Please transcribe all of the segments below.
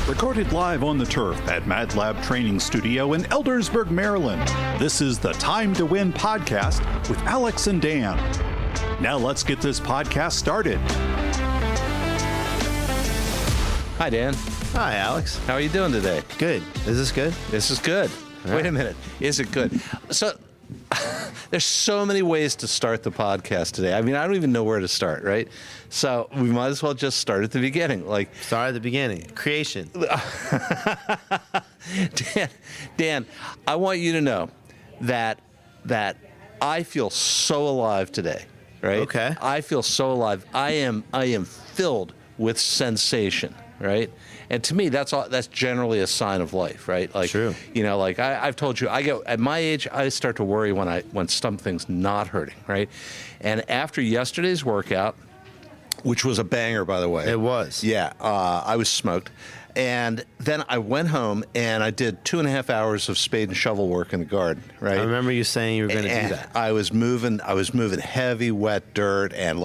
Recorded live on the turf at Mad Lab Training Studio in Eldersburg, Maryland. This is the Time to Win podcast with Alex and Dan. Now let's get this podcast started. Hi, Dan. Hi, Alex. How are you doing today? Good. Is this good? This is good. All right. Wait a minute. Is it good? So there's so many ways to start the podcast today. I mean, I don't even know where to start, right? So we might as well just start at the beginning. Start at the beginning. Creation. Dan, I want you to know that I feel so alive today, right? Okay. I feel so alive. I am filled with sensation, right? And to me, that's generally a sign of life, right? Like, True. You know, like I've told you, at my age, I start to worry when something's not hurting, right? And after yesterday's workout, which was a banger, by the way. It was. Yeah, I was smoked. And then I went home and I did 2.5 hours of spade and shovel work in the garden, right? I remember you saying you were going to do that. I was moving heavy, wet dirt, and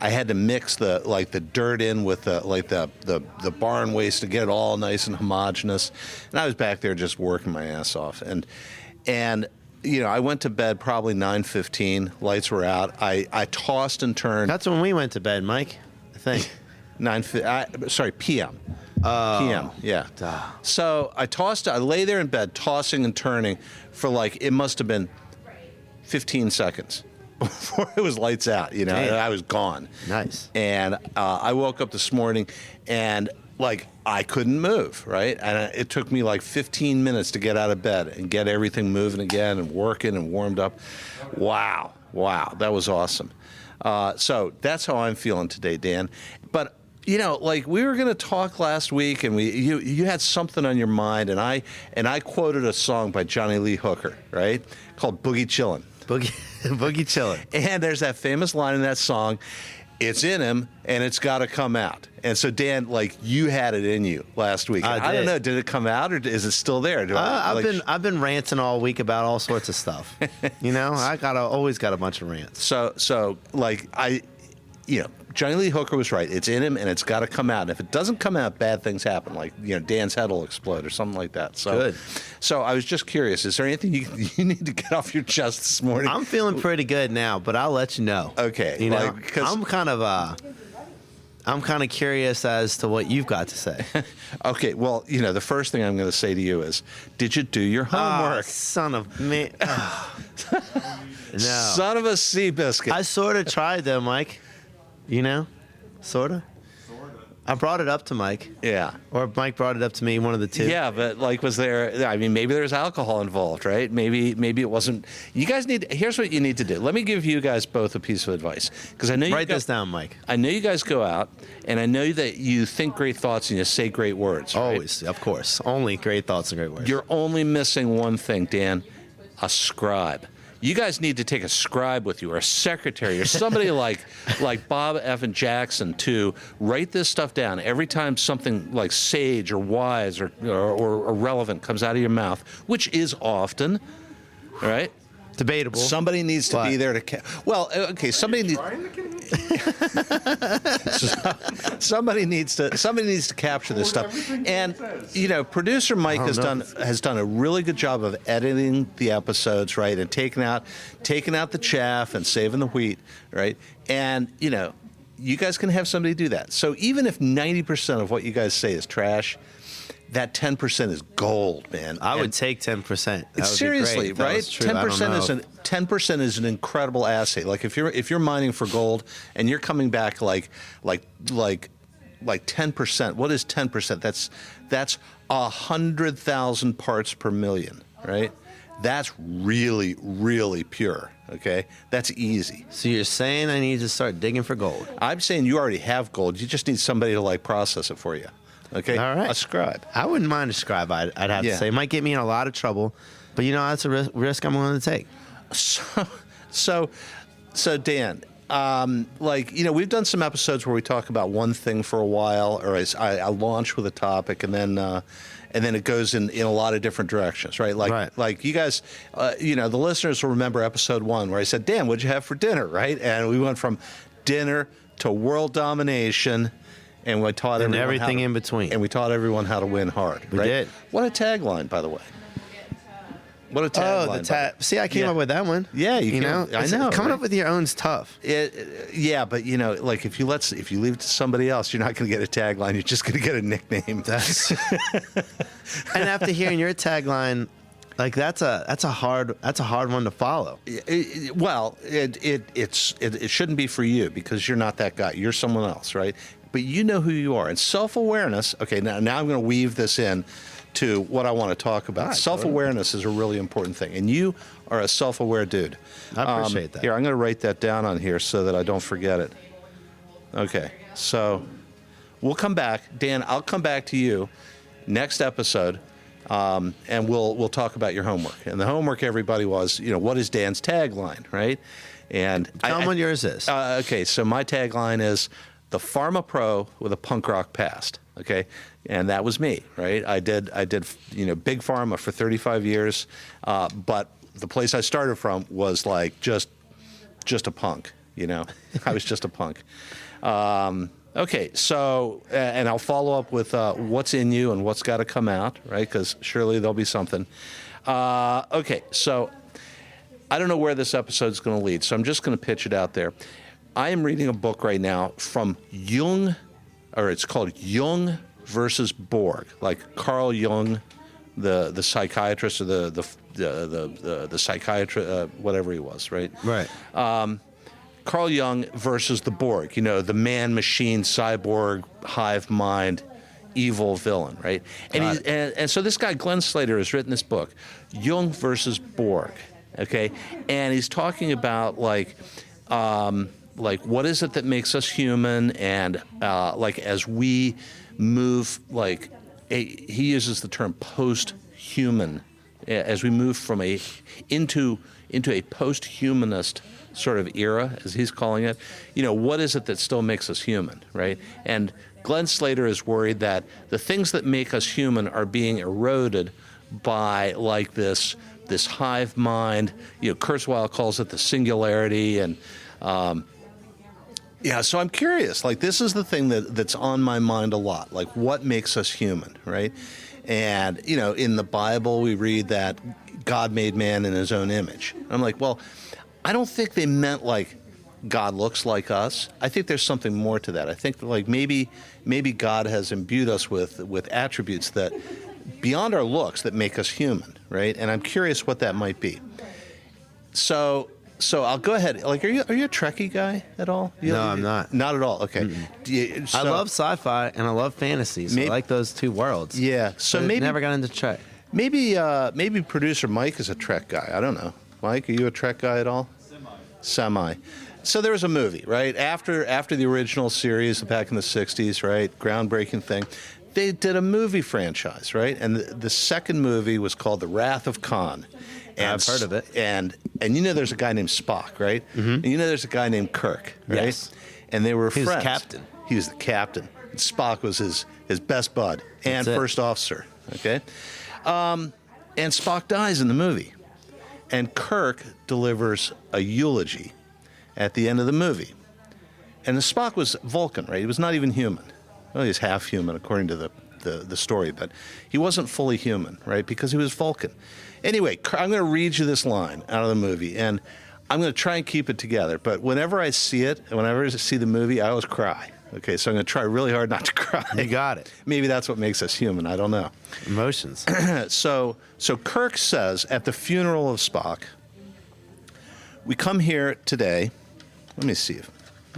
I had to mix the dirt in with the barn waste to get it all nice and homogeneous. And I was back there just working my ass off. And you know, I went to bed probably 9:15. Lights were out. I tossed and turned. That's when we went to bed, Mike, I think. PM. Oh. PM, yeah. Duh. So I lay there in bed, tossing and turning for it must have been 15 seconds before it was lights out, you know. Damn. I was gone. Nice. And I woke up this morning and I couldn't move, right? And it took me 15 minutes to get out of bed and get everything moving again and working and warmed up. Wow, that was awesome. So that's how I'm feeling today, Dan. But you know, we were going to talk last week, and you had something on your mind, and I quoted a song by Johnny Lee Hooker, right, called "Boogie Chillin'." Boogie Chillin'. And there's that famous line in that song, "It's in him, and it's got to come out." And so, Dan, you had it in you last week. I don't know, did it come out, or is it still there? I've been ranting all week about all sorts of stuff. You know, I always got a bunch of rants. So Johnny Lee Hooker was right. It's in him, and it's got to come out. And if it doesn't come out, bad things happen. Dan's head will explode or something like that. So, good. So I was just curious. Is there anything you need to get off your chest this morning? I'm feeling pretty good now, but I'll let you know. Okay. You know, I'm kind of curious as to what you've got to say. Okay. Well, the first thing I'm going to say to you is, did you do your homework? Son of me. No. Son of a sea biscuit. I sort of tried though, Mike. You know? Sort of. I brought it up to Mike. Yeah. Or Mike brought it up to me, one of the two. Yeah, but was there, maybe there's alcohol involved, right? Maybe it wasn't. You guys here's what you need to do. Let me give you guys both a piece of advice. Because I know Write this down, Mike. I know you guys go out, and I know that you think great thoughts and you say great words. Right? Always, of course. Only great thoughts and great words. You're only missing one thing, Dan, a scribe. You guys need to take a scribe with you, or a secretary, or somebody like Bob Evan Jackson to write this stuff down. Every time something sage or wise or relevant comes out of your mouth, which is often, all right? Debatable. Somebody needs to be there to. Somebody needs. somebody needs to capture this stuff. And producer Mike has done a really good job of editing the episodes, right, and taking out the chaff and saving the wheat, right? And you guys can have somebody do that. So even if 90% of what you guys say is trash, that 10% is gold, man. I would take 10%. Seriously, right? 10% is an incredible asset. If you're mining for gold and you're coming back like 10%. What is 10%? That's 100,000 parts per million, right? That's really, really pure. Okay, that's easy. So you're saying I need to start digging for gold? I'm saying you already have gold. You just need somebody to process it for you. Okay, all right. A scribe. I wouldn't mind a scribe. I'd have to say it might get me in a lot of trouble, but that's a risk I'm willing to take. So Dan, we've done some episodes where we talk about one thing for a while, or I launch with a topic, and then it goes in a lot of different directions, right? Like you guys, the listeners will remember episode 1 where I said, Dan, what'd you have for dinner, right? And we went from dinner to world domination. And we taught And everyone everything in between. And we taught everyone how to win hard. We right? did. What a tagline, by the way. What a tagline. See, I came Yeah. up with that one. Yeah, you know, came- I know, Coming right? up with your own's tough. Yeah, but like if you leave it to somebody else, you're not going to get a tagline. You're just going to get a nickname. That's and after hearing your tagline, like that's a hard one to follow. It shouldn't be for you because you're not that guy. You're someone else, right? But you know who you are. And self-awareness. Okay, now I'm going to weave this in to what I want to talk about. Self-awareness is a really important thing, and you are a self-aware dude. I appreciate that. Here, I'm going to write that down on here so that I don't forget it. Okay, so we'll come back, Dan. I'll come back to you next episode, and we'll talk about your homework. And the homework, everybody, was what is Dan's tagline, right? And Tell them what yours is. Okay, so my tagline is the Pharma Pro with a punk rock past. Okay, and that was me, right? I did big pharma for 35 years, but the place I started from was like just a punk. I was just a punk. Okay, so and I'll follow up with what's in you and what's got to come out, right? Because surely there'll be something. Okay, so I don't know where this episode's going to lead, so I'm just going to pitch it out there. I am reading a book right now from Jung, or it's called Jung versus Borg, like Carl Jung, the psychiatrist or the psychiatrist, whatever he was, right? Right. Carl Jung versus the Borg, the man, machine, cyborg, hive mind, evil villain, right? And so this guy, Glenn Slater, has written this book, Jung versus Borg, okay? And he's talking about like what is it that makes us human, and as we move, he uses the term post-human, as we move from into a post-humanist sort of era, as he's calling it. What is it that still makes us human, right? And Glenn Slater is worried that the things that make us human are being eroded by this hive mind. Kurzweil calls it the singularity, and so I'm curious. This is the thing that's on my mind a lot. What makes us human, right? And in the Bible we read that God made man in His own image. And I'm like, well, I don't think they meant God looks like us. I think there's something more to that. I think maybe God has imbued us with attributes that beyond our looks that make us human, right? And I'm curious what that might be. So I'll go ahead. Are you a Trekkie guy at all? No, I'm not. Not at all. Okay. I love sci-fi and I love fantasy. So I like those two worlds. Yeah. So but maybe never got into Trek. Maybe producer Mike is a Trek guy. I don't know. Mike, are you a Trek guy at all? Semi. So there was a movie, right? After the original series back in the 60s, right? Groundbreaking thing. They did a movie franchise, right? And the second movie was called The Wrath of Khan. And I've heard of it. And there's a guy named Spock, right? Mm-hmm. And there's a guy named Kirk, right? Yes. And they were He was friends. captain. He was the captain. And Spock was his best bud and That's it. first officer, okay? And Spock dies in the movie. And Kirk delivers a eulogy at the end of the movie. And Spock was Vulcan, right? He was not even human. Well, he was half human according to the story, but he wasn't fully human, right? Because he was Vulcan. Anyway, I'm going to read you this line out of the movie, and I'm going to try and keep it together. But whenever I see it, whenever I see the movie, I always cry. Okay, so I'm going to try really hard not to cry. You got it. Maybe that's what makes us human. I don't know. Emotions. So Kirk says at the funeral of Spock, we come here today. Let me see.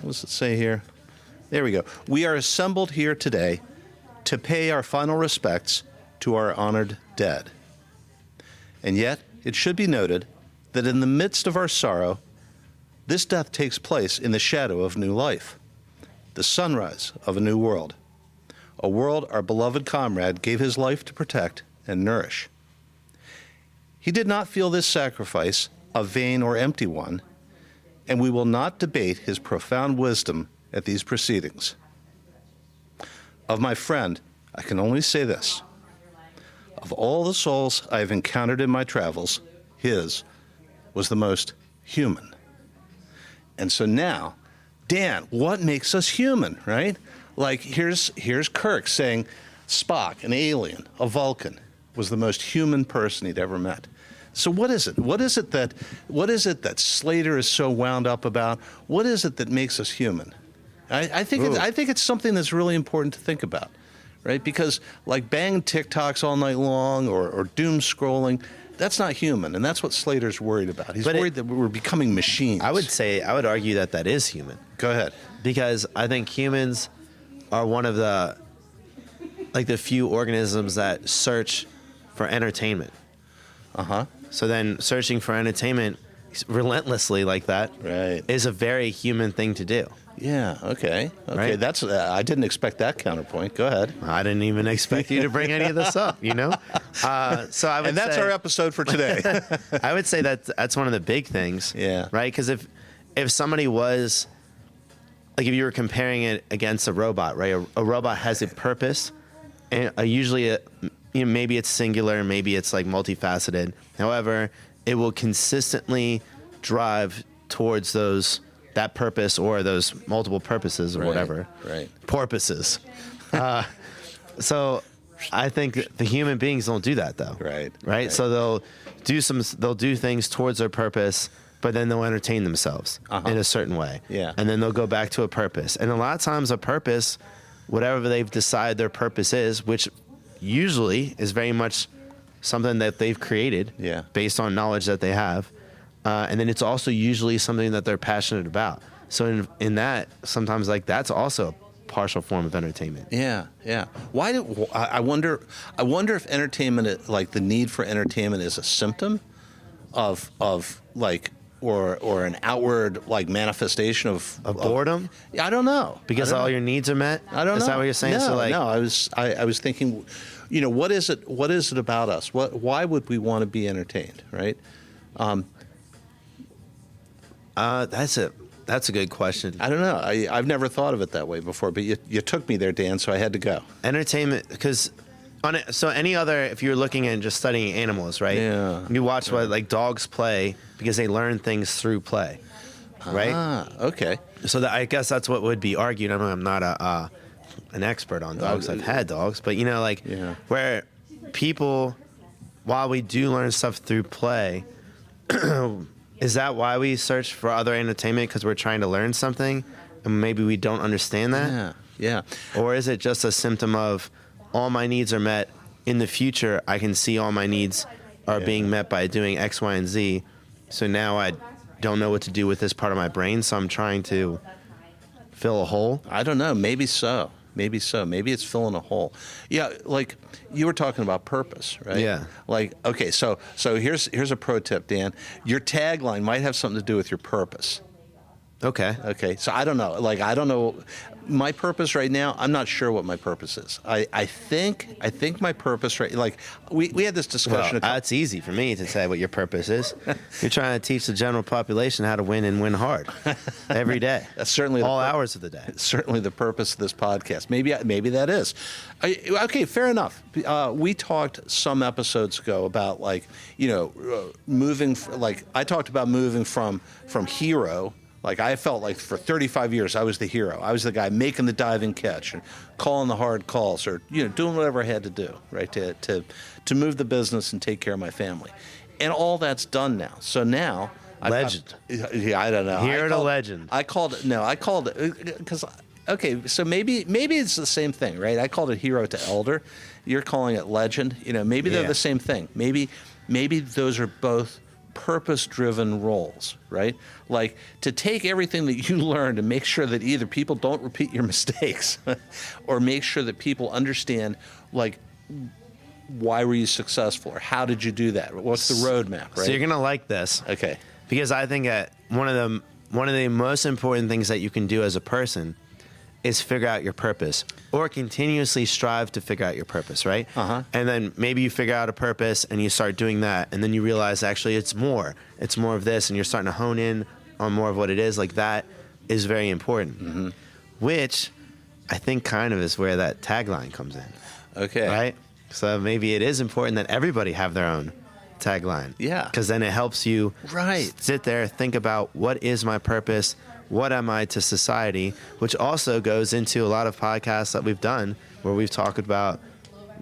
What does it say here? There we go. We are assembled here today to pay our final respects to our honored dead. And yet, it should be noted that in the midst of our sorrow, this death takes place in the shadow of new life, the sunrise of a new world, a world our beloved comrade gave his life to protect and nourish. He did not feel this sacrifice a vain or empty one, and we will not debate his profound wisdom at these proceedings. Of my friend, I can only say this. Of all the souls I have encountered in my travels, his was the most human. And so now, Dan, what makes us human, right? Like here's Kirk saying Spock, an alien, a Vulcan, was the most human person he'd ever met. So what is it? What is it that Slater is so wound up about? What is it that makes us human? I think it's something that's really important to think about, right? Because like banging TikToks all night long or doom scrolling, that's not human, and that's what Slater's worried about. He's worried that we're becoming machines. I would argue that is human. Go ahead. Because I think humans are one of the few organisms that search for entertainment. Uh-huh. So then searching for entertainment relentlessly like that is a very human thing to do. Yeah, okay. Right? That's I didn't expect that counterpoint. Go ahead. I didn't even expect you to bring any of this up, So I would And that's say, our episode for today. I would say that's one of the big things. Yeah. Right? Because if somebody was, like if you were comparing it against a robot, right? A robot has a purpose, and usually maybe it's singular, maybe it's like multifaceted. However, it will consistently drive towards that purpose or those multiple purposes or whatever. Right. Porpoises. So I think the human beings don't do that though. Right. So they'll do things towards their purpose, but then they'll entertain themselves in a certain way. Yeah. And then they'll go back to a purpose. And a lot of times a purpose, whatever they've decided their purpose is, which usually is very much something that they've created based on knowledge that they have. And then it's also usually something that they're passionate about. So in that, sometimes like that's also a partial form of entertainment. Yeah. I wonder if entertainment, like the need for entertainment, is a symptom of like or an outward like manifestation of boredom. I don't know, because all your needs are met. I don't know. Is that what you're saying? No, I was thinking, what is it about us? Why would we want to be entertained, right? That's a good question. I don't know. I've never thought of it that way before, but you took me there, Dan, so I had to go. Entertainment, because any other, if you're looking at just studying animals, right? Yeah. You watch what like dogs play because they learn things through play, right? Ah, okay. So I guess that's what would be argued. I mean, I'm not an expert on dogs. I've had dogs, but where people, while we do learn stuff through play, is that why we search for other entertainment? Because we're trying to learn something, and maybe we don't understand that? Yeah. Or is it just a symptom of all my needs are met? In the future, I can see all my needs are being met by doing X, Y, and Z. So now I don't know what to do with this part of my brain, so I'm trying to fill a hole? I don't know. Maybe so. Maybe it's filling a hole. Yeah, like you were talking about purpose, right? Yeah. Like, okay, so here's a pro tip, Dan. Your tagline might have something to do with your purpose. Okay. So I don't know. Like, I don't know my purpose right now. I'm not sure what my purpose is. I think my purpose like we had this discussion. Well, it's easy for me to say what your purpose is. You're trying to teach the general population how to win and win hard every day. That's certainly all hours of the day. Certainly the purpose of this podcast. Maybe that is. Okay, fair enough. We talked some episodes ago about moving. I talked about moving from hero. Like, I felt like for 35 years I was the hero. I was the guy making the diving catch and calling the hard calls, or doing whatever I had to do, right, to move the business and take care of my family. And all that's done now. So now legend. I don't know. Hero to legend. I called it because okay, so maybe it's the same thing, right? I called it hero to elder. You're calling it legend. Maybe they're the same thing. Maybe those are both purpose-driven roles, right? Like, to take everything that you learned and make sure that either people don't repeat your mistakes or make sure that people understand, like, why were you successful, or how did you do that? What's the roadmap, right? So you're going to like this. Okay. Because I think that one of the most important things that you can do as a person is figure out your purpose, or continuously strive to figure out your purpose, right? Uh-huh. And then maybe you figure out a purpose and you start doing that, and then you realize actually it's more of this, and you're starting to hone in on more of what it is. Like, that is very important, mm-hmm. which I think kind of is where that tagline comes in. Okay. Right? So maybe it is important that everybody have their own tagline. Yeah. Because then it helps you sit there, think about, what is my purpose? what am I to society, which also goes into a lot of podcasts that we've done where we've talked about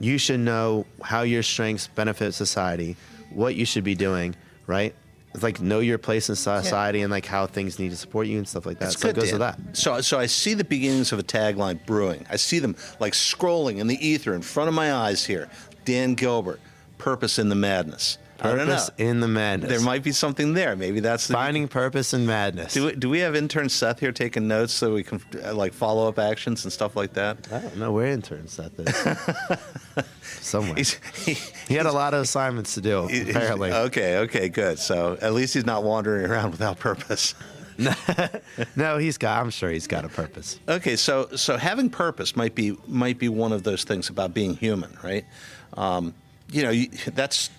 you should know how your strengths benefit society, what you should be doing, right? It's like know your place in society and like how things need to support you and stuff like that. That's So good, it goes Dan. with that. So I see the beginnings of a tagline brewing. I see them like scrolling in the ether in front of my eyes here. Dan Gilbert, purpose in the madness. I don't know. Purpose in the madness. There might be something there. Maybe that's the Finding purpose in madness. Do we have intern Seth here taking notes so we can like follow up actions and stuff like that? I don't know where interns at this. Somewhere. He's- He had a lot of assignments to do, apparently. Okay, good. So at least he's not wandering around without purpose. No, I'm sure he's got a purpose. Okay, so having purpose might be one of those things about being human, right? That's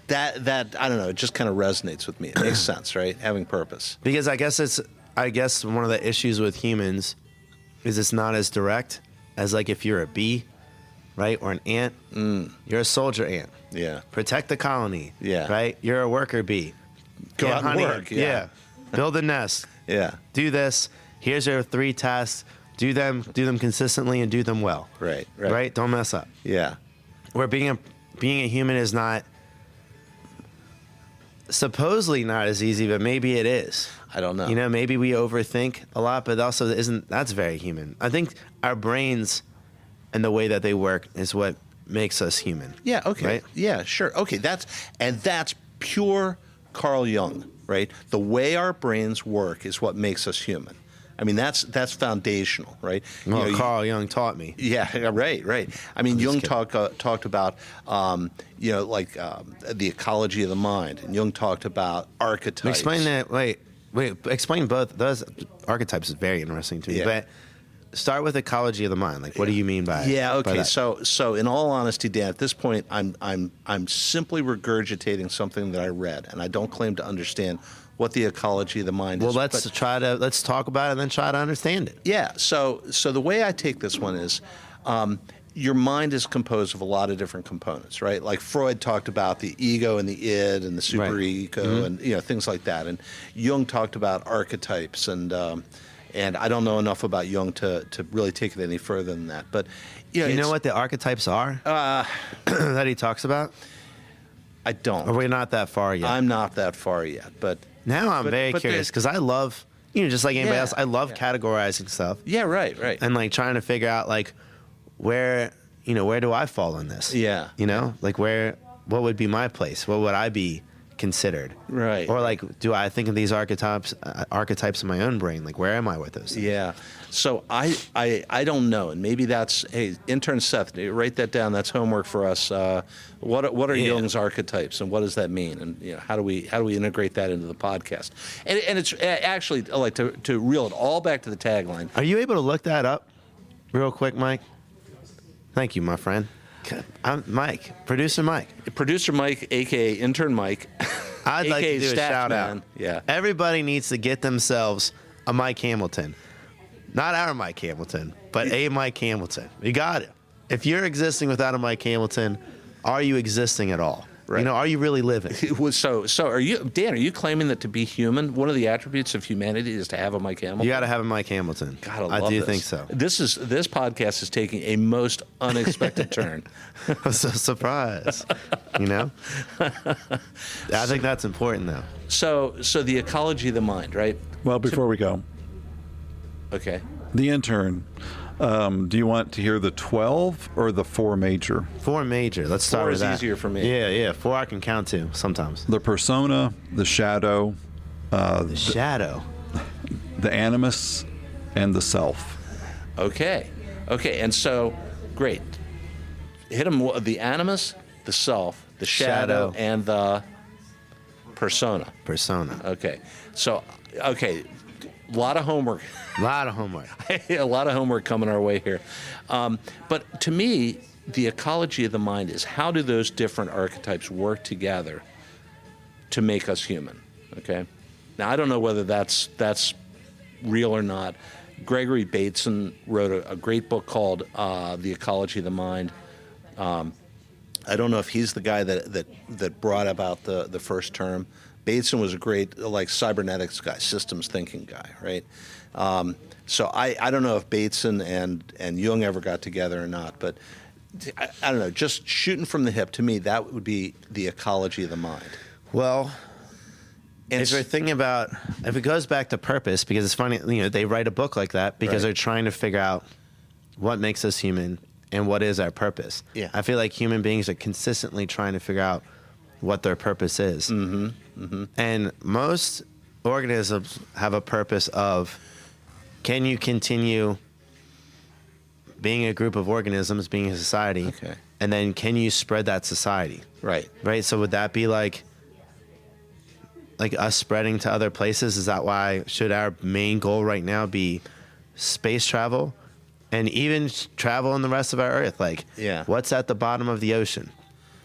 that I don't know. It just kind of resonates with me. It makes sense, right? Having purpose. Because I guess one of the issues with humans is it's not as direct as like if you're a bee, right? Or an ant. You're a soldier ant. Yeah. Protect the colony. Yeah. Right? You're a worker bee. Go Get out and honey. work, yeah. Build a nest. Yeah. Do this. Here's your 3 tasks. Do them consistently and do them well. Right. Right? Don't mess up. Yeah. Where being a human is not supposedly not as easy, but maybe it is. I don't know. Maybe we overthink a lot, but also that's very human. I think our brains and the way that they work is what makes us human. Yeah, okay. Right? Yeah, sure. Okay, that's pure Carl Jung, right? The way our brains work is what makes us human. I mean, that's foundational, right? Well, Carl Jung taught me. Yeah, right. I mean, Jung talked about, the ecology of the mind, and Jung talked about archetypes. Explain that. Wait. Explain both. Those archetypes is very interesting to me. Yeah. But start with ecology of the mind. Like, what do you mean by Yeah, by okay. that? So in all honesty, Dan, at this point, I'm simply regurgitating something that I read, and I don't claim to understand what the ecology of the mind Well, is. let's talk about it and then try to understand it. Yeah. So the way I take this one is, your mind is composed of a lot of different components, right? Like Freud talked about the ego and the id and the superego and things like that. And Jung talked about archetypes and I don't know enough about Jung to really take it any further than that. But You know what the archetypes are that he talks about? I don't. Or we're not that far yet. I'm not that far yet, but Now I'm But- very but curious there's- because I love, just like anybody Yeah, else, I love yeah. categorizing stuff yeah, right. and like trying to figure out like where do I fall in this? Yeah. Like what would be my place? What would I be considered? Right. Or like, do I think of these archetypes in my own brain? Like, where am I with those things? Yeah. So I don't know, and maybe that's intern Seth, write that down. That's homework for us. What are Jung's archetypes, and what does that mean? And how do we integrate that into the podcast? And it's actually like to reel it all back to the tagline. Are you able to look that up real quick, Mike? Thank you, my friend. I'm Mike, producer Mike. Producer Mike, aka intern Mike. I'd like to do a Stats shout Man. out. Yeah. Everybody needs to get themselves a Mike Hamilton. Not our Mike Hamilton, but a Mike Hamilton. You got it. If you're existing without a Mike Hamilton, are you existing at all? Right. Are you really living? So are you, Dan? Are you claiming that to be human, one of the attributes of humanity is to have a Mike Hamilton? You got to have a Mike Hamilton. God, I I love do this. think so. This podcast is taking a most unexpected turn. I'm so surprised. I think that's important, though. So the ecology of the mind, right? Well, before we go, Okay. the intern, do you want to hear the 12 or the 4 major? 4 major. Let's start Four with is that. easier for me. Yeah. 4 I can count to sometimes. The persona, the shadow, The shadow. the animus, and the self. Okay. And so, great. Hit them. The animus, the self, the shadow, Shadow. and the persona. Persona. Okay. So, a lot of homework. A lot of homework. A lot of homework coming our way here. But to me, the ecology of the mind is how do those different archetypes work together to make us human? Okay. Now, I don't know whether that's real or not. Gregory Bateson wrote a great book called The Ecology of the Mind. I don't know if he's the guy that brought about the first term, Bateson was a great like cybernetics guy, systems thinking guy, right? So I don't know if Bateson and Jung ever got together or not, but I don't know. Just shooting from the hip, to me, that would be the ecology of the mind. Well, And if you're thinking about, if it goes back to purpose, because it's funny, they write a book like that because Right. they're trying to figure out what makes us human and what is our purpose. Yeah. I feel like human beings are consistently trying to figure out what their purpose is. Mm-hmm. Mm-hmm. And most organisms have a purpose of, can you continue being a group of organisms, being a society, Okay. and then can you spread that society? right. Right? So would that be like us spreading to other places? Is that why should our main goal right now be space travel and even travel in the rest of our Earth? Like, Yeah. what's at the bottom of the ocean?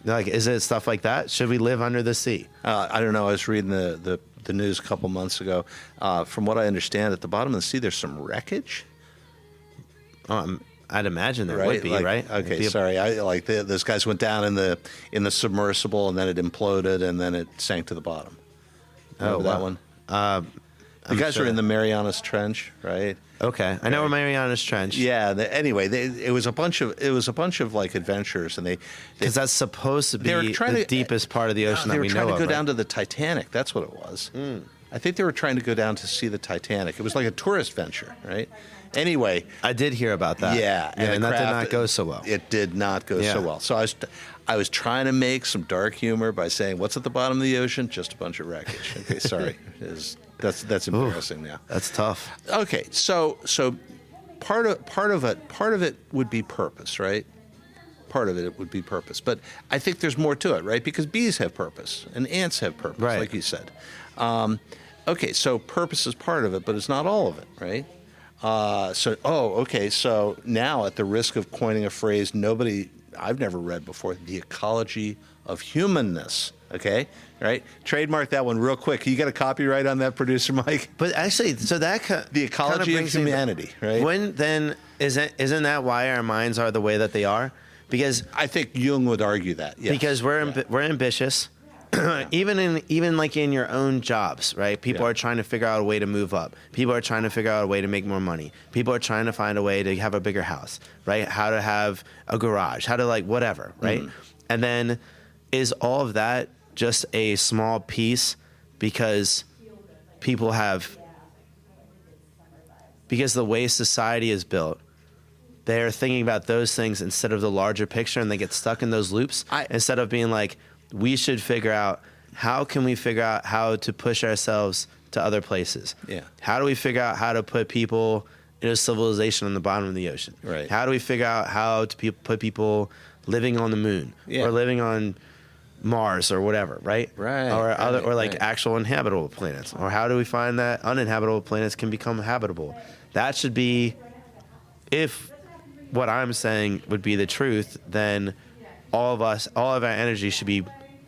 Like, is it stuff like that? Should we live under the sea? I don't know. I was reading the news a couple months ago. From what I understand, at the bottom of the sea, there's some wreckage. I'd imagine there Right? would be, Like- right? Okay, It'd be a- sorry. Those guys went down in the submersible, and then it imploded, and then it sank to the bottom. Remember that wow. one? The I'm guys sure. were in the Marianas Trench, right? Okay, I know where Marianas Trench. Yeah. Anyway, it was a bunch of like adventures, and they Because that's supposed to be they were trying the to deepest part of the ocean they that were we trying know to go of. Right? down to the Titanic. That's what it was. I think they were trying to go down to see the Titanic. It was like a tourist venture, right? Anyway, I did hear about that. yeah, and the that did craft- not go so well. It did not go Yeah. so well. So I was trying to make some dark humor by saying, "What's at the bottom of the ocean? Just a bunch of wreckage." Okay, sorry, that's embarrassing now. That's tough. Okay, so part of it would be purpose, right? Part of it would be purpose, but I think there's more to it, right? Because bees have purpose and ants have purpose, Right. like you said. Okay, so purpose is part of it, but it's not all of it, right? So now, at the risk of coining a phrase I've never read before, the ecology of humanness. Okay, right? Trademark that one real quick. You got a copyright on that, producer Mike? But actually, so that The ecology of humanity, right? When then isn't that why our minds are the way that they are? Because I think Jung would argue that. Yes. because we're ambitious, even like in your own jobs, right? People Yeah. are trying to figure out a way to move up. People are trying to figure out a way to make more money. People are trying to find a way to have a bigger house, right? How to have a garage, how to like whatever, right? And then is all of that just a small piece because because the way society is built, they're thinking about those things instead of the larger picture, and they get stuck in those loops instead of being like, we should figure out how to push ourselves to other places. Yeah. How do we figure out how to put people in a civilization on the bottom of the ocean? Right. How do we figure out how to put people living on the moon Yeah. or living on Mars or whatever, right? Right, Or like right. actual inhabitable planets. Or how do we find that uninhabitable planets can become habitable? That should be, if what I'm saying would be the truth, then all of our energy should be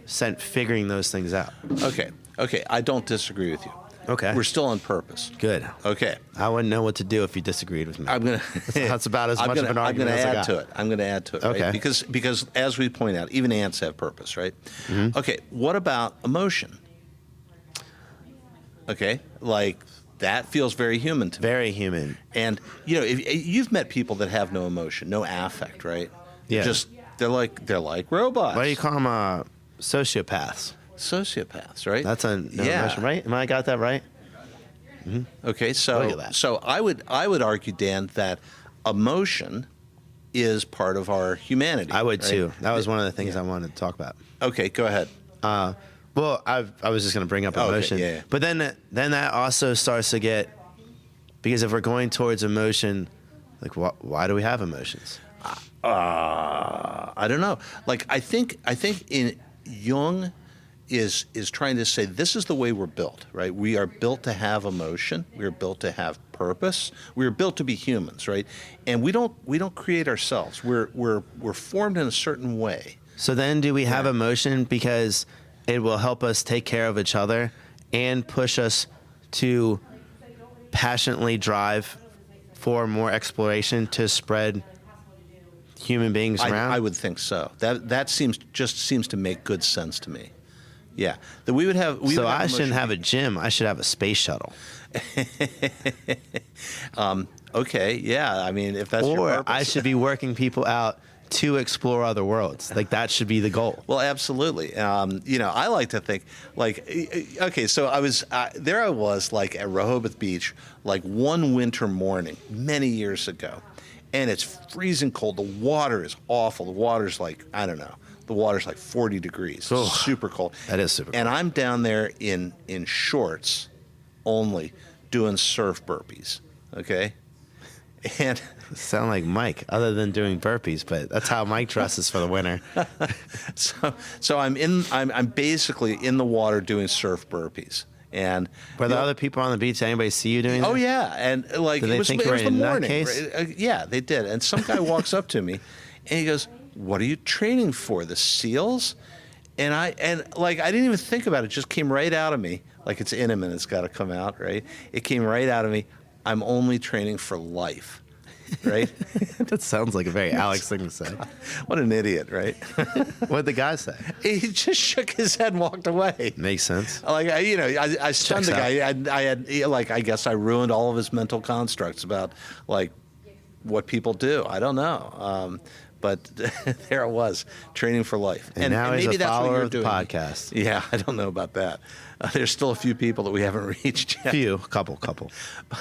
sent figuring those things out. Okay. I don't disagree with you. Okay. We're still on purpose. Good. Okay. I wouldn't know what to do if you disagreed with me. I'm gonna. That's about as much of an I'm argument gonna as I add got. to it. I'm going to add to it. Right? Okay. Because as we point out, even ants have purpose, right? Mm-hmm. Okay. What about emotion? Okay. Like that feels very human to me. Very human. And if you've met people that have no emotion, no affect, right? Yeah. They're like robots. What do you call them? Sociopaths. Sociopaths, right? That's no emotion, right? Am I got that right? Okay, Look so at that. so I would argue, Dan, that emotion is part of our humanity. I would right? too. That was one of the things I wanted to talk about. Okay, go ahead. Well, I was just going to bring up Oh, okay, emotion, yeah. but then that also starts to get, because if we're going towards emotion, like why do we have emotions? I don't know. Like I think in Jung is trying to say this is the way we're built, right? We are built to have emotion. We are built to have purpose. We are built to be humans, right? And we don't create ourselves. We're formed in a certain way. So then, do we have emotion because it will help us take care of each other and push us to passionately drive for more exploration to spread human beings around? I would think so. That seems to make good sense to me. Yeah, that we would have. We So would I shouldn't emotion- have a gym. I should have a space shuttle. Okay, yeah. I mean, if that's your Or purpose. I should be working people out to explore other worlds. Like that should be the goal. Well, absolutely. I like to think okay. So I was there. I was like at Rehoboth Beach, like one winter morning many years ago, and it's freezing cold. The water is awful. The water's like, I don't know. The water's like 40 degrees. Ugh. Super cold. That is super And cold. I'm down there in shorts only, doing surf burpees. Okay. And Sound like Mike, other than doing burpees, but that's how Mike dresses for the winter. so I'm basically in the water doing surf burpees. And Were you there know, other people on the beach? Did anybody see you doing Oh that? yeah, and like Did they it was, think it you was were the a morning. nutcase? Right? Yeah, they did. And some guy walks up to me, and he goes, "What are you training for? The SEALs?" And I didn't even think about it. It just came right out of me, like it's in him and it's got to come out, right? It came right out of me. I'm only training for life, right? That sounds like a very Alex thing to say. What an idiot, right? What'd the guy say? He just shook his head and walked away. Makes sense. Like I stunned Checks the out. guy. I had I guess I ruined all of his mental constructs about like what people do. I don't know, but there it was, training for life. And now he's maybe a that's what follower you're of the doing. podcast. Yeah, I don't know about that. There's still a few people that we haven't reached yet. Few, couple.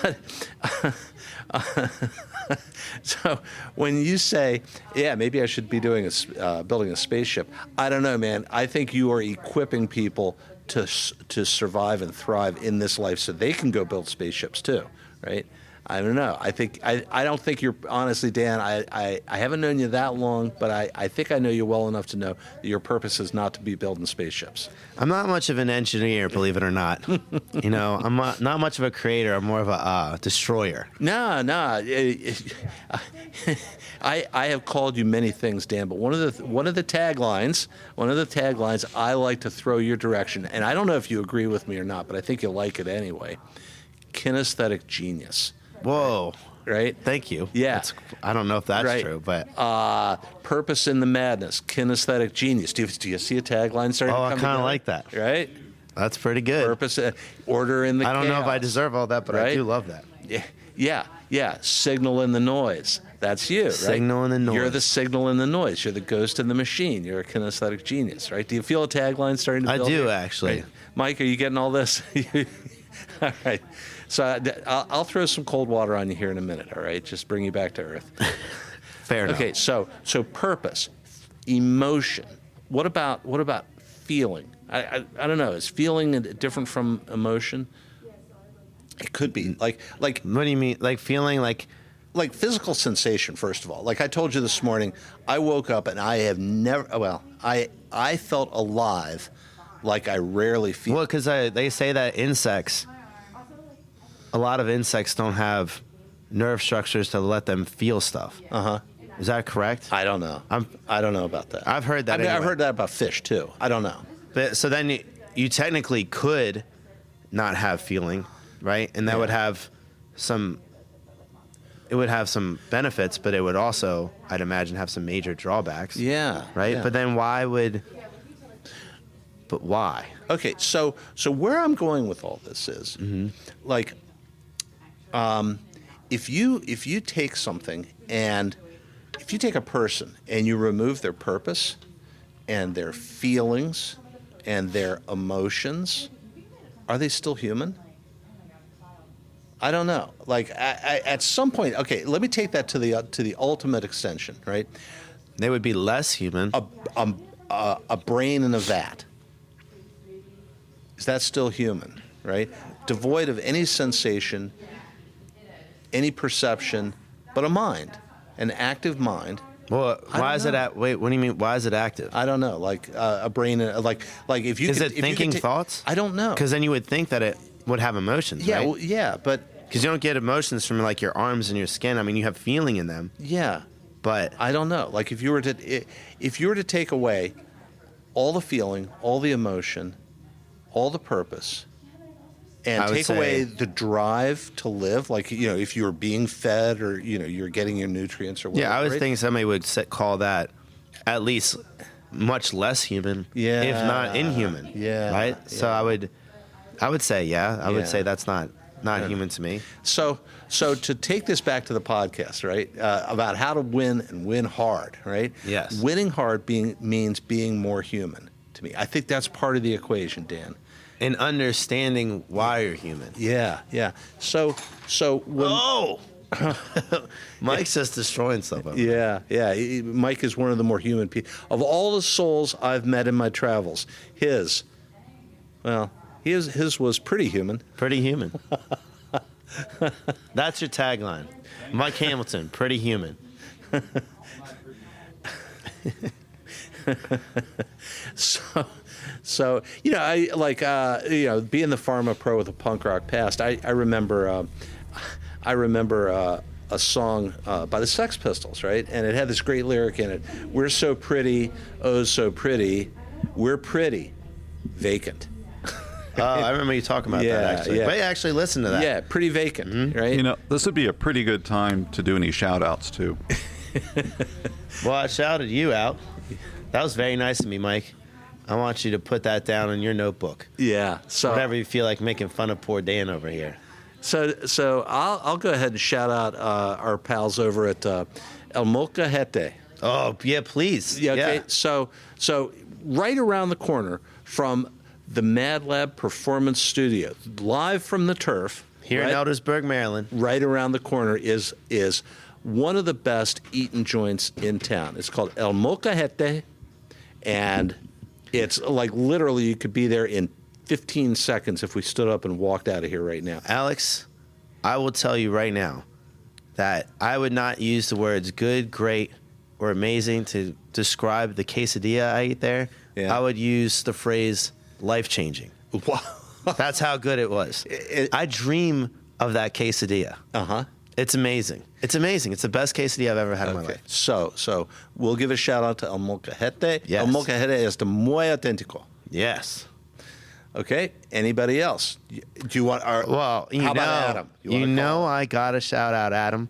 But so when you say, yeah, maybe I should be doing building a spaceship, I don't know, man. I think you are equipping people to survive and thrive in this life so they can go build spaceships too, right? I don't know. I don't think you're, honestly, Dan, I haven't known you that long, but I think I know you well enough to know that your purpose is not to be building spaceships. I'm not much of an engineer, believe it or not. I'm not much of a creator. I'm more of a destroyer. No. I have called you many things, Dan, but one of the taglines I like to throw your direction, and I don't know if you agree with me or not, but I think you'll like it anyway. Kinesthetic genius. Whoa. Right? Thank you. Yeah. I don't know if that's Right. true, but Purpose in the madness. Kinesthetic genius. Do you see a tagline starting to I come kind of together? like that. Right? That's pretty good. Purpose, order in the I don't know if I chaos. deserve all that, but I Right? do love that. Yeah. Signal in the noise. That's you, right? Signal in the noise. You're the signal in the noise. You're the ghost in the machine. You're a kinesthetic genius, right? Do you feel a tagline starting to I build do, here? actually. Right. Mike, are you getting all this? All right. So I'll throw some cold water on you here in a minute, all right? Just bring you back to earth. Fair enough. Okay, so purpose, emotion. What about feeling? I don't know. Is feeling different from emotion? It could be. Like What do you mean? Like feeling like physical sensation, first of all. Like I told you this morning, I woke up and I have never, I felt alive like I rarely feel. well, because they say that a lot of insects don't have nerve structures to let them feel stuff. Uh-huh. Is that correct? I don't know. I don't know about that. I've heard that. I mean, I've anyway. heard that about fish, too. I don't know. But so then you technically could not have feeling, right? And that Yeah. would have some. It would have some benefits, but it would also, I'd imagine, have some major drawbacks. Yeah. Right. yeah. But then why would? But why? Okay, so where I'm going with all this is, like, if you take something and if you take a person and you remove their purpose and their feelings and their emotions, are they still human? I don't know. Like, at some point, okay, let me take that to the ultimate extension, right? They would be less human. A brain in a vat. Is that still human, right? Devoid of any sensation, any perception, but a mind, an active mind. Well, I why don't is it know. at? Wait, what do you mean? Why is it active? I don't know, like a brain, like if you Is could, it if you thinking could thoughts? I don't know. Because then you would think that it would have emotions, Yeah, right? well, yeah, but Because you don't get emotions from like your arms and your skin. I mean, you have feeling in them, yeah, but I don't know. Like if you were to take away all the feeling, all the emotion, all the purpose, and I would take say- away the drive to live, like if you were being fed or you're getting your nutrients or whatever. yeah, I was right? thinking somebody would call that at least much less human, Yeah. if not inhuman. Yeah. Right. So I would say, I would Yeah. say that's not human to me. So to take this back to the podcast, right? About how to win and win hard, right? Yes. Winning hard means being more human to me. I think that's part of the equation, Dan. And understanding why you're human. Yeah, yeah. So when Oh, Mike's just destroying stuff. Over there. yeah. Mike is one of the more human people of all the souls I've met in my travels. His was pretty human. Pretty human. That's your tagline. Mike Hamilton, pretty human. So I like being the pharma pro with a punk rock past. I remember a song by the Sex Pistols, right? And it had this great lyric in it: "We're so pretty, oh so pretty, we're pretty, vacant." Oh, I remember you talking about Yeah, that actually. yeah. But actually listen to that. Yeah, pretty vacant, right? You know, this would be a pretty good time to do any shout outs too. Well, I shouted you out. That was very nice of me, Mike. I want you to put that down in your notebook. Yeah. So Whenever you feel like making fun of poor Dan over here. So I'll go ahead and shout out our pals over at El Molcajete. Oh, yeah, please. Yeah. Okay. Yeah. So right around the corner from the Mad Lab Performance Studio, live from the turf. Here right, in Eldersburg, Maryland. right around the corner is one of the best eating joints in town. It's called El Molcajete, and it's like literally you could be there in 15 seconds if we stood up and walked out of here right now. Alex, I will tell you right now that I would not use the words good, great, or amazing to describe the quesadilla I ate there. Yeah. I would use the phrase life-changing. Wow. That's how good it was. I dream of that quesadilla. Uh-huh. It's amazing. It's amazing. It's the best quesadilla I've ever had in my Okay. life. So we'll give a shout out to El Molcajete. Yes. El Molcajete es muy auténtico. Yes. Okay. Anybody else? Do you want our? Well, how about Adam? You know, I got to shout out Adam,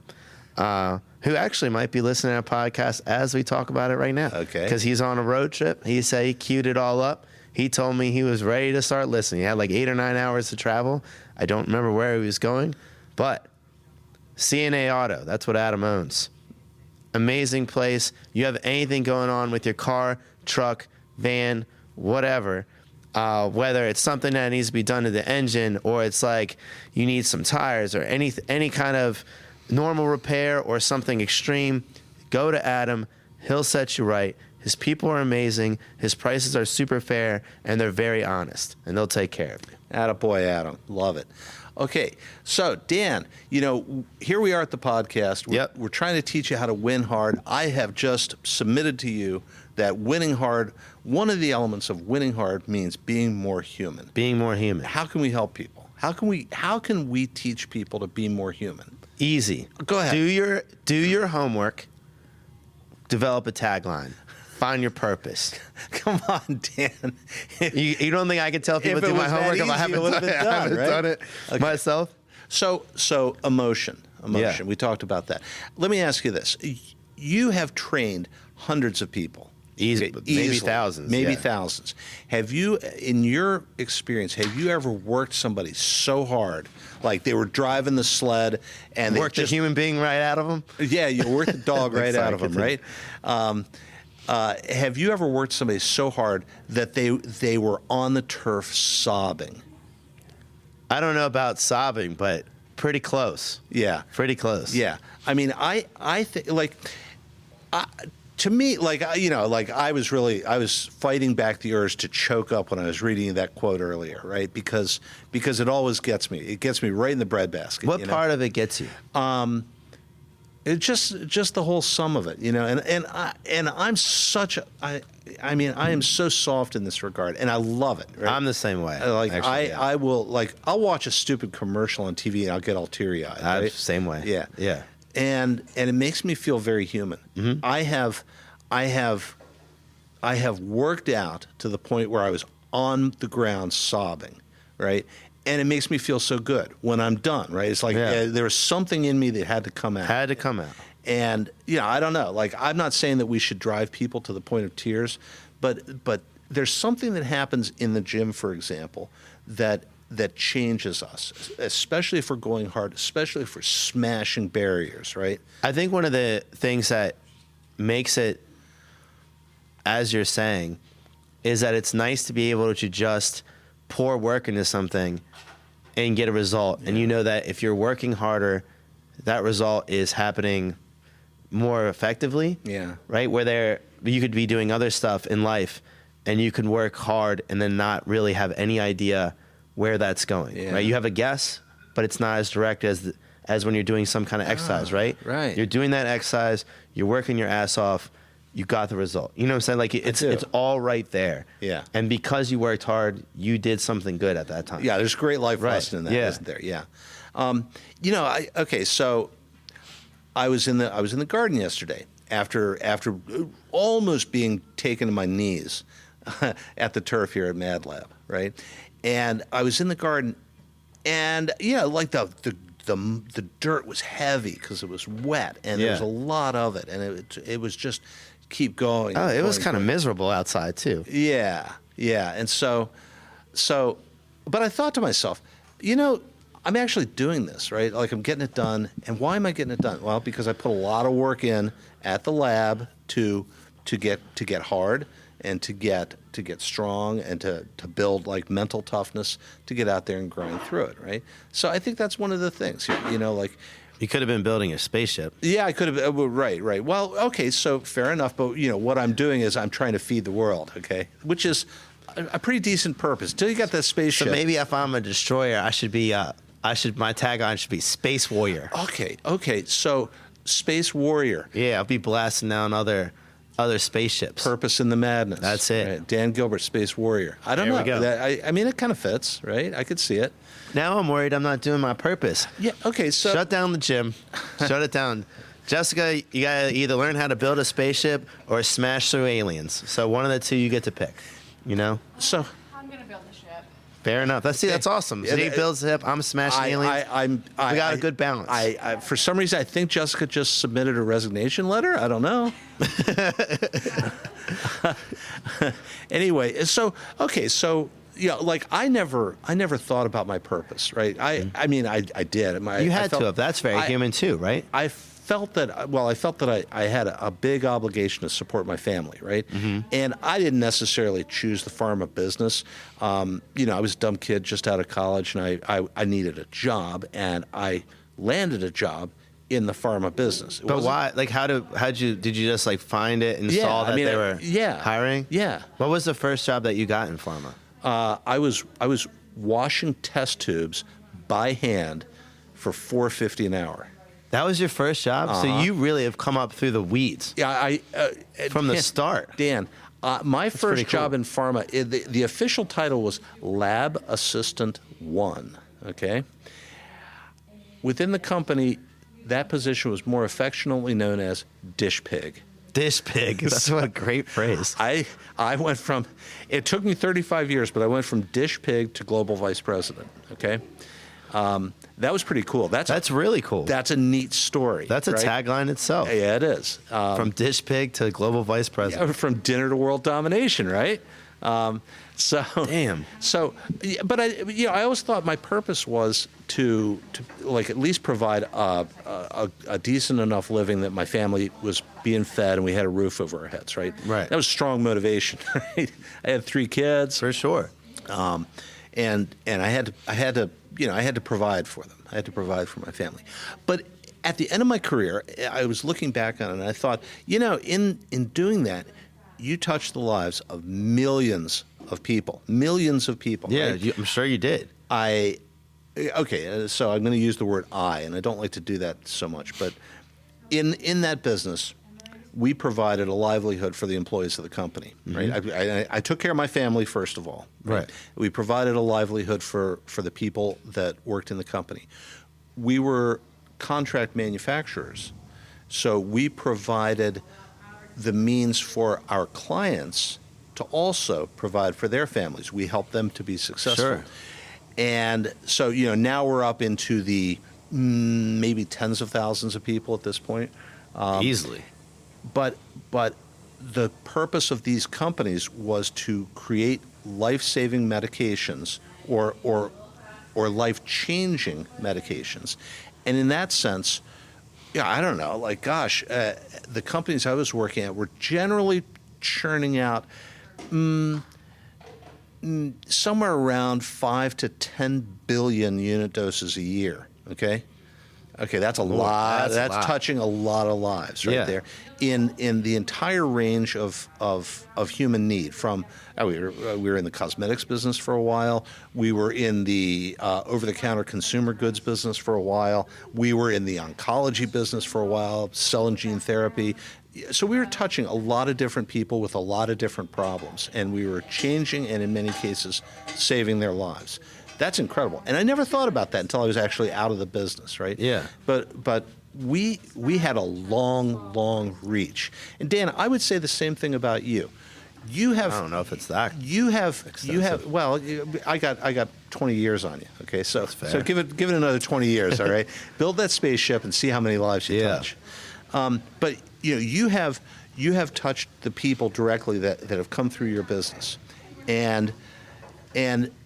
who actually might be listening to our podcast as we talk about it right now. Okay. Because he's on a road trip. He said he queued it all up. He told me he was ready to start listening. He had like 8 or 9 hours to travel. I don't remember where he was going, but CNA Auto, that's what Adam owns. Amazing place. You have anything going on with your car, truck, van, whatever, whether it's something that needs to be done to the engine or it's like you need some tires or any kind of normal repair or something extreme, go to Adam. He'll set you right. His people are amazing. His prices are super fair, and they're very honest, and they'll take care of you. Attaboy, Adam. Love it. Okay, so Dan, here we are at the podcast. We're trying to teach you how to win hard. I have just submitted to you that winning hard, one of the elements of winning hard means being more human. Being more human. How can we help people? How can we teach people to be more human? Easy. Go ahead. Do your homework. Develop a tagline. Find your purpose. Come on, Dan. You don't think I can tell people If to it do my was that homework if I easy, haven't it would have been done, right? done it Okay. myself? So emotion. Yeah. We talked about that. Let me ask you this: you have trained hundreds of people, Maybe thousands. maybe yeah. thousands. Have you, in your experience, ever worked somebody so hard, like they were driving the sled and Worked they a just human being right out of them? yeah, you worked the dog right Sorry, out of them, right? Have you ever worked somebody so hard that they were on the turf sobbing? I don't know about sobbing, but pretty close. Yeah. Pretty close. Yeah, I mean, I think to me, I was fighting back the urge to choke up when I was reading that quote earlier, right? Because it always gets me. It gets me right in the breadbasket. What part of it gets you? It's just the whole sum of it, and I'm such I am so soft in this regard, and I love it. Right? I'm the same way. I will I'll watch a stupid commercial on TV and I'll get all teary eyed. Right? Same way. Yeah, Yeah. and it makes me feel very human. Mm-hmm. I have worked out to the point where I was on the ground sobbing, right? And it makes me feel so good when I'm done, right? It's like Yeah. there was something in me that had to come out. Had to come out. And I don't know. Like, I'm not saying that we should drive people to the point of tears, but there's something that happens in the gym, for example, that changes us, especially if we're going hard, especially if we're smashing barriers, right? I think one of the things that makes it, as you're saying, is that it's nice to be able to just pour work into something and get a result. Yeah. And you know that if you're working harder, that result is happening more effectively. Yeah. Right? Where you could be doing other stuff in life and you can work hard and then not really have any idea where that's going. Yeah. Right? You have a guess, but it's not as direct as when you're doing some kind of exercise, right? Right. You're doing that exercise, you're working your ass off, you got the result. You know what I'm saying? Like it's all right there. Yeah. And because you worked hard, you did something good at that time. Yeah, there's a great life lesson in that, isn't there? Yeah. So I was in the garden yesterday after almost being taken to my knees at the turf here at Mad Lab, right? And I was in the garden, and like the dirt was heavy because it was wet, and there was a lot of it, and it was just keep going. Oh, it was kind of miserable outside too. Yeah, and so, but I thought to myself, I'm actually doing this, right? Like, I'm getting it done, and why am I getting it done? Well, because I put a lot of work in at the lab to get hard and to get strong and to build like mental toughness to get out there and grind through it, right? So I think that's one of the things, like. You could have been building a spaceship. Yeah, I could have. Right. Well, okay, so fair enough. But what I'm doing is I'm trying to feed the world, okay, which is a pretty decent purpose. Until you got that spaceship. So maybe if I'm a destroyer, my tagline should be Space Warrior. Okay. So Space Warrior. Yeah, I'll be blasting down other spaceships. Purpose in the madness. That's it. Right? Dan Gilbert, Space Warrior. I don't know. There we go. I mean, it kind of fits, right? I could see it. Now I'm worried I'm not doing my purpose. Yeah. Okay. So shut down the gym. Shut it down. Jessica, you gotta either learn how to build a spaceship or smash through aliens. So one of the two you get to pick. So I'm gonna build the ship. Fair enough. That's awesome. So he builds a ship. I'm smashing aliens. We got a good balance. I for some reason I think Jessica just submitted a resignation letter. I don't know. Anyway, so like I never thought about my purpose, right? I mean, I did. You had to have. That's very human too, right? I felt that I had a big obligation to support my family, right? Mm-hmm. And I didn't necessarily choose the pharma business. I was a dumb kid just out of college, and I needed a job, and I landed a job in the pharma business. But why? Like, did you just like find it and saw that they were hiring? Yeah. What was the first job that you got in pharma? I was washing test tubes by hand for $4.50 an hour. That was your first job? Uh-huh. So you really have come up through the weeds. Yeah, from the start. Dan, my first job in pharma, the official title was Lab Assistant 1, okay? Within the company, that position was more affectionately known as Dish Pig. Dish Pig. That's what a great phrase. I went from, it took me 35 years, but I went from Dish Pig to Global Vice President, okay? That was pretty cool. That's really cool. That's a neat story. That's a tagline itself. Yeah, it is. From Dish Pig to Global Vice President. Yeah, from dinner to world domination, right? Damn. So, but I always thought my purpose was to like at least provide a decent enough living that my family was being fed and we had a roof over our heads, right? Right. That was strong motivation, right? I had 3 kids. For sure. And I had to provide for them. I had to provide for my family. But at the end of my career, I was looking back on it and I thought, in doing that, you touched the lives of millions of people. Yeah, right? I'm sure you did. So I'm going to use the word I, and I don't like to do that so much. But in that business, we provided a livelihood for the employees of the company, right? I took care of my family first of all. Right. We provided a livelihood for the people that worked in the company. We were contract manufacturers, so we provided the means for our clients to also provide for their families. We helped them to be successful. Sure. And so, now we're up into the maybe tens of thousands of people at this point Easily. But the purpose of these companies was to create life-saving medications or life-changing medications. And in that sense, yeah, I don't know, like, gosh, the companies I was working at were generally churning out somewhere around 5 to 10 billion unit doses a year, okay? Okay, that's a lot. that's a That's lot. touching a lot of lives right Yeah. there in the entire range of human need. From we were in the cosmetics business for a while. We were in the over-the-counter consumer goods business for a while. We were in the oncology business for a while, cell and gene therapy. So we were touching a lot of different people with a lot of different problems, and we were changing and in many cases saving their lives. That's incredible. And I never thought about that until I was actually out of the business, right? Yeah. But we had a long reach. And Dan, I would say the same thing about you. You have I don't know if it's that. you have extensive. well, I got 20 years on you. Okay, so fair. give it another 20 years, all right? Build that spaceship and see how many lives you Yeah. touch. But you have touched the people directly that have come through your business, and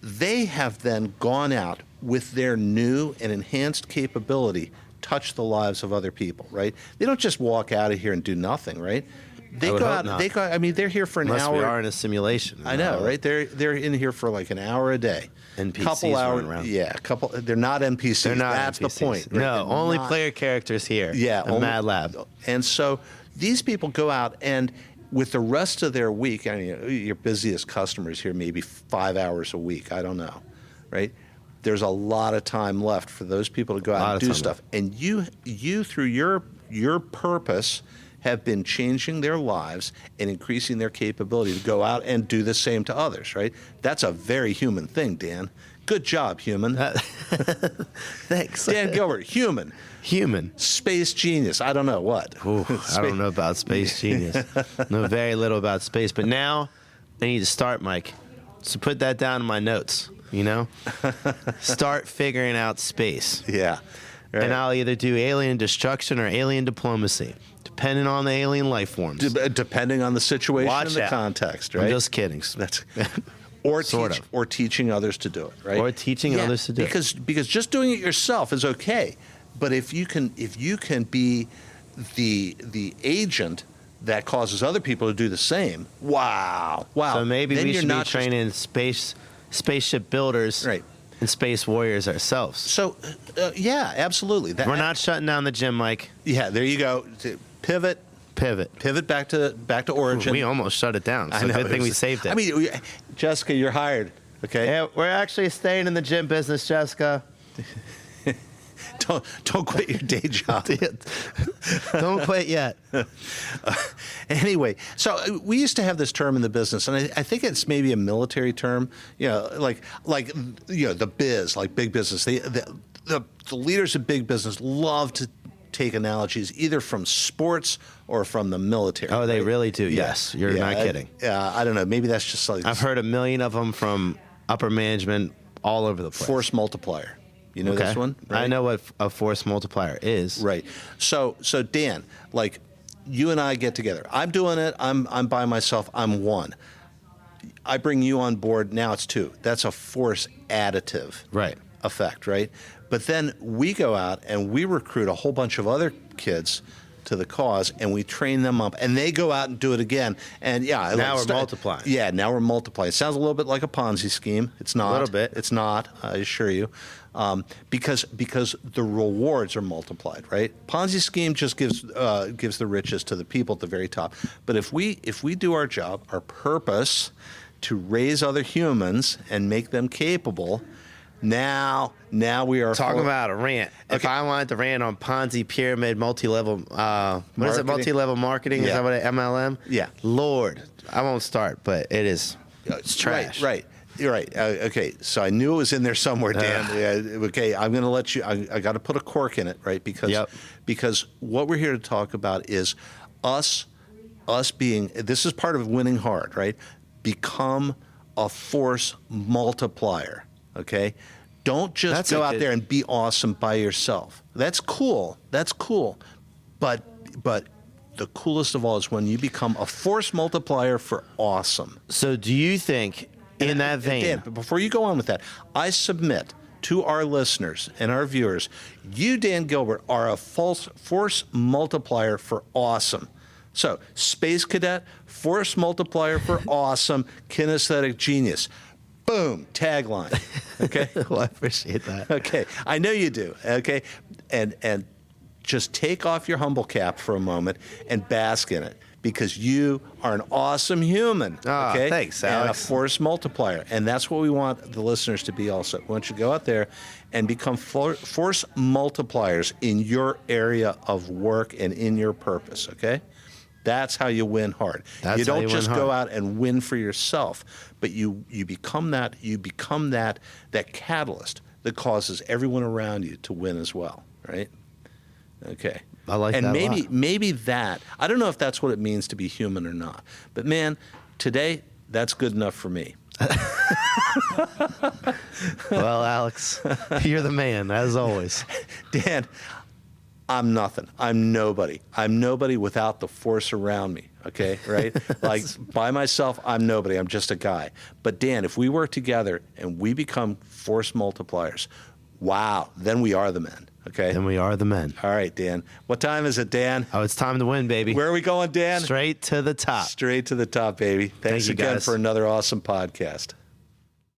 they have then gone out with their new and enhanced capability, touch the lives of other people, right? They don't just walk out of here and do nothing, right? They would go hope out. not. They go. I mean, they're here for an Unless hour. we are in a simulation. I know, right? They're in here for like an hour a day. NPCs couple hours. running around. Yeah, couple. They're not NPCs. They're not That's NPCs. the point. right? No, They're only not- player characters here. Yeah, in Mad Lab. And so these people go out and with the rest of their week, I mean, your busiest customers here maybe 5 hours a week. I don't know, right? There's a lot of time left for those people to go out and do stuff. And you through your purpose have been changing their lives and increasing their capability to go out and do the same to others, right? That's a very human thing, Dan. Good job, human. Thanks. Dan Gilbert, human. Human. Space genius. I don't know what. Ooh, I don't know about space genius. Know very little about space, but now I need to start, Mike. So put that down in my notes. You know, start figuring out space, Yeah. Right. and I'll either do alien destruction or alien diplomacy, depending on the alien life forms. Depending on the situation Watch and the out. context, right? I'm just kidding. That's or Sort teach, of. or teaching others to do it, right? Or teaching others to do it. because just doing it yourself is okay, but if you can be the agent that causes other people to do the same, wow. So maybe then we you're should be not just- training spaceship builders, Right. and space warriors ourselves. So yeah, absolutely. We're not shutting down the gym, Mike. Yeah, there you go. Pivot back to origin. We almost shut it down. So I know, good it thing we was- saved it. I mean, Jessica, you're hired. Okay. yeah, we're actually staying in the gym business, Jessica. Don't quit your day job. Don't quit yet. Anyway, so we used to have this term in the business, and I think it's maybe a military term. You know, like the biz, like big business. The leaders of big business love to take analogies either from sports or from the military. Oh, they right? really do. Yeah. Yes, you're Yeah, not kidding. I don't know. Maybe that's just like I've heard a million of them from upper management all over the place. force multiplier. You know this one? I know what a force multiplier is. Right. So Dan, like you and I get together. I'm doing it. I'm by myself. I'm one. I bring you on board. Now it's two. That's a force additive Right. effect, right? But then we go out and we recruit a whole bunch of other kids to the cause, and we train them up, and they go out and do it again. And yeah, Now we're multiplying. Yeah, now we're multiplying. It sounds a little bit like a Ponzi scheme. It's not. A little bit. It's not. I assure you, because the rewards are multiplied, right? Ponzi scheme just gives the riches to the people at the very top. But if we do our job, our purpose to raise other humans and make them capable. Now we are Talking about a rant. If Okay. I wanted to rant on Ponzi pyramid multi-level, what is it? Marketing? Multi-level marketing? Is Yeah. that what it, MLM? Yeah. Lord, I won't start, but it is. It's trash. Right. You're right. Okay, so I knew it was in there somewhere, Dan. Yeah, okay, I'm going to let you. I got to put a cork in it, right? Because what we're here to talk about is us being. This is part of winning hard, right? Become a force multiplier. Okay, don't just That's go a out good- there and be awesome by yourself. That's cool. But but the coolest of all is when you become a force multiplier for awesome. So do you think, in that vein, Dan, but before you go on with that, I submit to our listeners and our viewers, you, Dan Gilbert, are a force multiplier for awesome. So, Space Cadet, force multiplier for awesome, kinesthetic genius. Boom, tagline. Okay? well, I appreciate that. Okay, I know you do. Okay, and just take off your humble cap for a moment and bask in it, because you are an awesome human. Ah, Okay, thanks, and Alex. a force multiplier, and that's what we want the listeners to be. Also, we want you to go out there and become force multipliers in your area of work and in your purpose. Okay. That's how you win hard. That's you how don't you just win go hard. out and win for yourself, but you become that catalyst that causes everyone around you to win as well, right? Okay. I like and that a lot. maybe that, I don't know if that's what it means to be human or not, but man, today that's good enough for me. Well, Alex, you're the man, as always. Dan, I'm nothing. I'm nobody. I'm nobody without the force around me. Okay, right? Like by myself, I'm nobody. I'm just a guy. But Dan, if we work together and we become force multipliers, wow, then we are the men. Okay. And we are the men. All right, Dan. What time is it, Dan? Oh, it's time to win, baby. Where are we going, Dan? Straight to the top. Straight to the top, baby. Thanks you, again guys. for another awesome podcast.